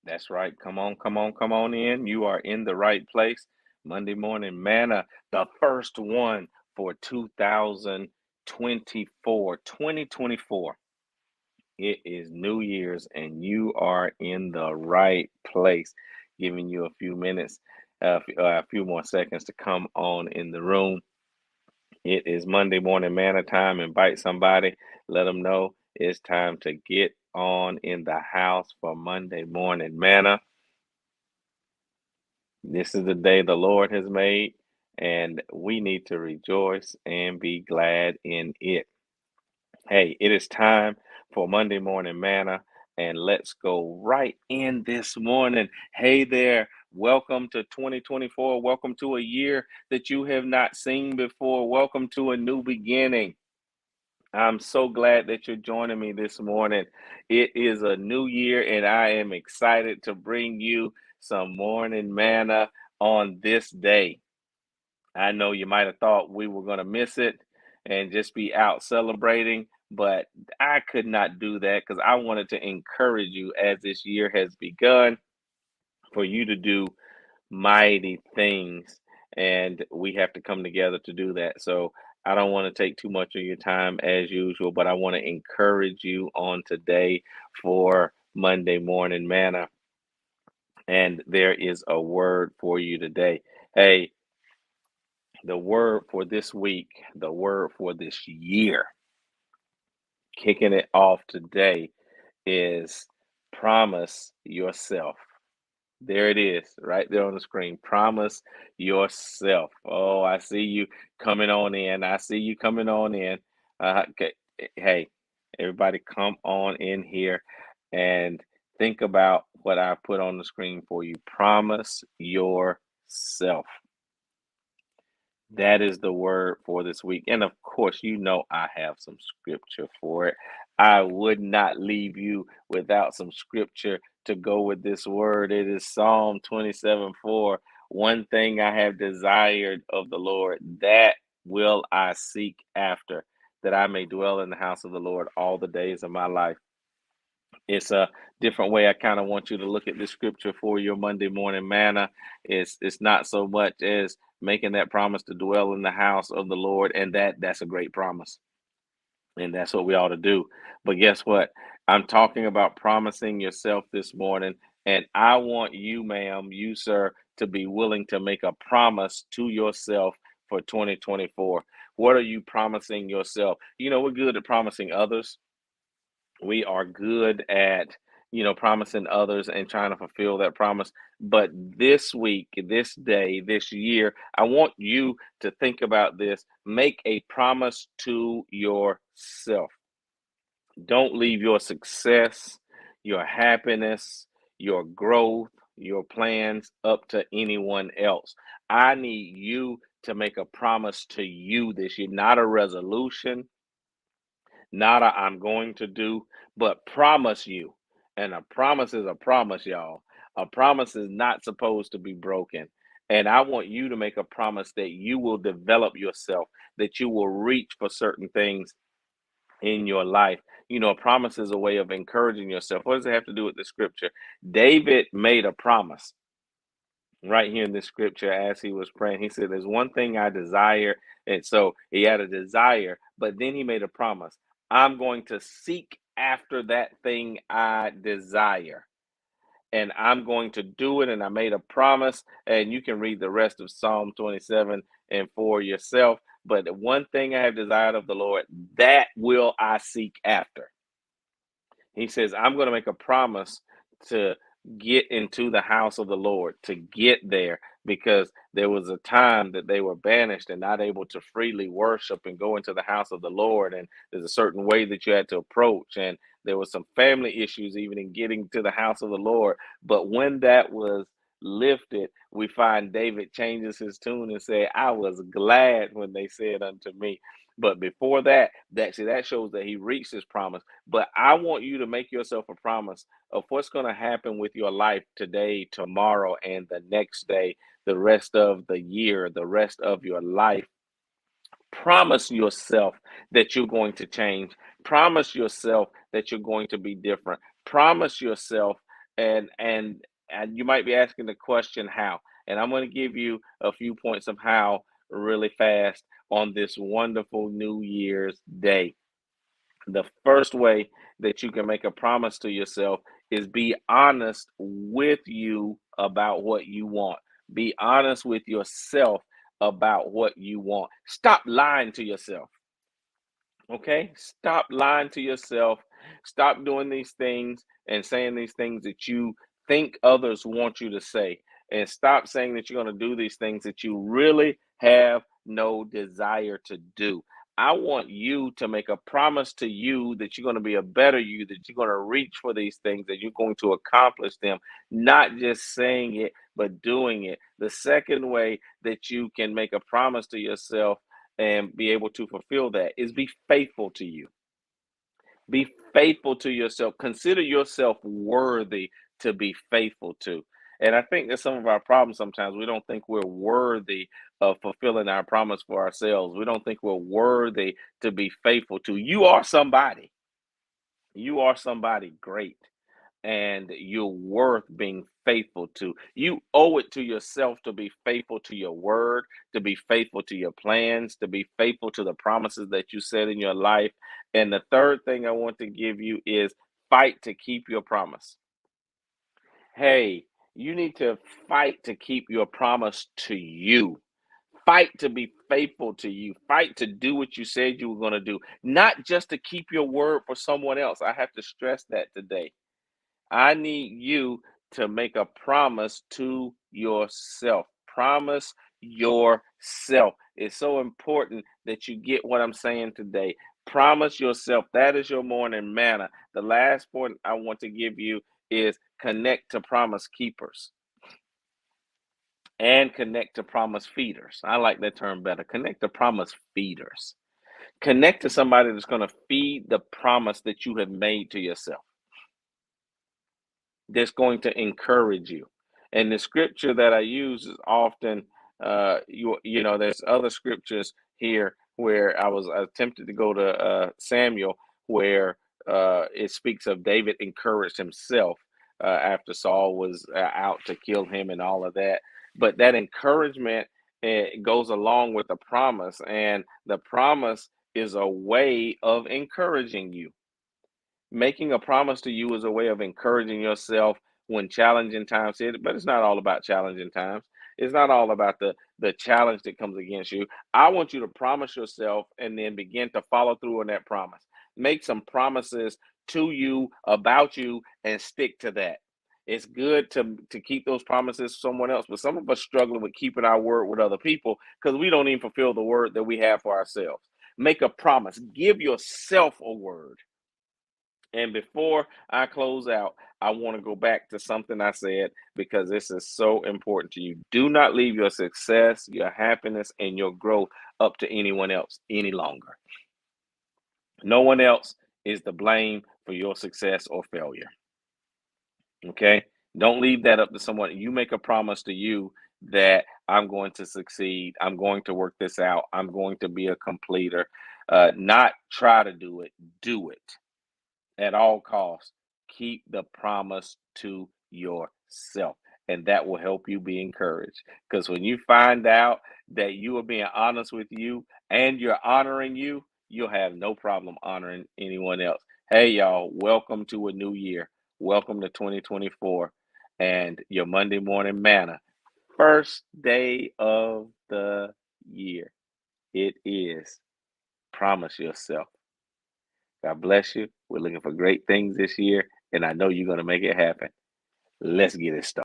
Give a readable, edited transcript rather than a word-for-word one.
That's right. Come on, come on, come on in. You are in the right place. Monday Morning Manna, the first one for 2024. 2024. It is New Year's, and you are in the right place. Giving you a few minutes, a few more seconds to come on in the room. It is Monday Morning Manna time. Invite somebody, let them know it's time to get on in the house for Monday Morning Manna. This is the day the Lord has made, and we need to rejoice and be glad in it. Hey, it is time for Monday Morning Manna, and let's go right in this morning. Hey there, welcome to 2024. Welcome to a year that you have not seen before. Welcome to a new beginning. I'm so glad that you're joining me this morning. It is a new year, and I am excited to bring you some morning manna on this day. I know you might have thought we were going to miss it and just be out celebrating, but I could not do that because I wanted to encourage you as this year has begun for you to do mighty things, and we have to come together to do that. So I don't want to take too much of your time as usual, but I want to encourage you on today for Monday Morning Manna, and there is a word for you today. Hey, the word for this week, the word for this year, kicking it off today is promise yourself. There it is, right there on the screen. Promise yourself. Oh, I see you coming on in. I see you coming on in. Okay. Hey, everybody, come on in here and think about what I put on the screen for you. Promise yourself. That is the word for this week. And of course, you know I have some scripture for it. I would not leave you without some scripture to go with this word. It is Psalm 27:4. One thing I have desired of the Lord, that will I seek after, that I may dwell in the house of the Lord all the days of my life. It's a different way I kind of want you to look at this scripture for your Monday morning manna. It's not so much as making that promise to dwell in the house of the Lord, and that's a great promise, and that's what we ought to do. But guess what? I'm talking about promising yourself this morning, and I want you, ma'am, you, sir, to be willing to make a promise to yourself for 2024. What are you promising yourself? You know, we're good at promising others. We are good at promising others and trying to fulfill that promise, but this week, this day, this year, I want you to think about this. Make a promise to yourself. Don't leave your success, your happiness, your growth, your plans up to anyone else. I need you to make a promise to you this year, not a resolution, not a I'm going to do, but promise you. And a promise is a promise, y'all. A promise is not supposed to be broken. And I want you to make a promise that you will develop yourself, that you will reach for certain things in your life. You know, a promise is a way of encouraging yourself. What does it have to do with the scripture? David made a promise right here in this scripture as he was praying. He said, there's one thing I desire. And so he had a desire, but then he made a promise. I'm going to seek after that thing I desire, and I'm going to do it. And I made a promise. And you can read the rest of Psalm 27 and for yourself. But the one thing I have desired of the Lord, that will I seek after. He says, I'm going to make a promise to get into the house of the Lord, to get there, because there was a time that they were banished and not able to freely worship and go into the house of the Lord. And there's a certain way that you had to approach. And there was some family issues even in getting to the house of the Lord. But when that was lifted, we find David changes his tune and say, I was glad when they said unto me. But before that, that shows that he reached his promise. But I want you to make yourself a promise of what's going to happen with your life today, tomorrow, and the next day, the rest of the year, the rest of your life. Promise yourself that you're going to change. Promise yourself that you're going to be different. Promise yourself And you might be asking the question how. And I'm going to give you a few points of how really fast on this wonderful New Year's Day. The first way that you can make a promise to yourself is be honest with you about what you want. Be honest with yourself about what you want. Stop lying to yourself. Okay? Stop lying to yourself. Stop doing these things and saying these things that you think others want you to say. And stop saying that you're going to do these things that you really have no desire to do. I want you to make a promise to you that you're going to be a better you, that you're going to reach for these things, that you're going to accomplish them, not just saying it, but doing it. The second way that you can make a promise to yourself and be able to fulfill that is be faithful to you. Be faithful to yourself. Consider yourself worthy to be faithful to. And I think that's some of our problems sometimes. We don't think we're worthy of fulfilling our promise for ourselves. We don't think we're worthy to be faithful to. You are somebody. You are somebody great, and you're worth being faithful to. You owe it to yourself to be faithful to your word, to be faithful to your plans, to be faithful to the promises that you set in your life. And the third thing I want to give you is fight to keep your promise. Hey, you need to fight to keep your promise to you. Fight to be faithful to you. Fight to do what you said you were going to do, not just to keep your word for someone else. I have to stress that today. I need you to make a promise to yourself. Promise yourself. It's so important that you get what I'm saying today. Promise yourself. That is your morning manna. The last point I want to give you is connect to promise keepers and connect to promise feeders. I like that term better. Connect to promise feeders. Connect to somebody that's going to feed the promise that you have made to yourself, that's going to encourage you. And the scripture that I use is often, there's other scriptures here where I was tempted to go to Samuel, where it speaks of David encouraged himself after Saul was out to kill him and all of that. But that encouragement goes along with the promise, and the promise is a way of encouraging you. Making a promise to you is a way of encouraging yourself when challenging times hit, but it's not all about challenging times. It's not all about the challenge that comes against you. I want you to promise yourself and then begin to follow through on that promise. Make some promises to you about you and stick to that. It's good to keep those promises to someone else, but some of us struggling with keeping our word with other people because we don't even fulfill the word that we have for ourselves. Make a promise. Give yourself a word. And before I close out, I want to go back to something I said because this is so important to you. Do not leave your success, your happiness, and your growth up to anyone else any longer. No one else is to blame for your success or failure. Okay? Don't leave that up to someone. You make a promise to you that I'm going to succeed. I'm going to work this out. I'm going to be a completer. Not try to do it at all costs. Keep the promise to yourself, and that will help you be encouraged. Because when you find out that you are being honest with you and you're honoring you, you'll have no problem honoring anyone else. Hey, y'all, welcome to a new year. Welcome to 2024 and your Monday morning manna. First day of the year. It is. Promise yourself. God bless you. We're looking for great things this year, and I know you're going to make it happen. Let's get it started.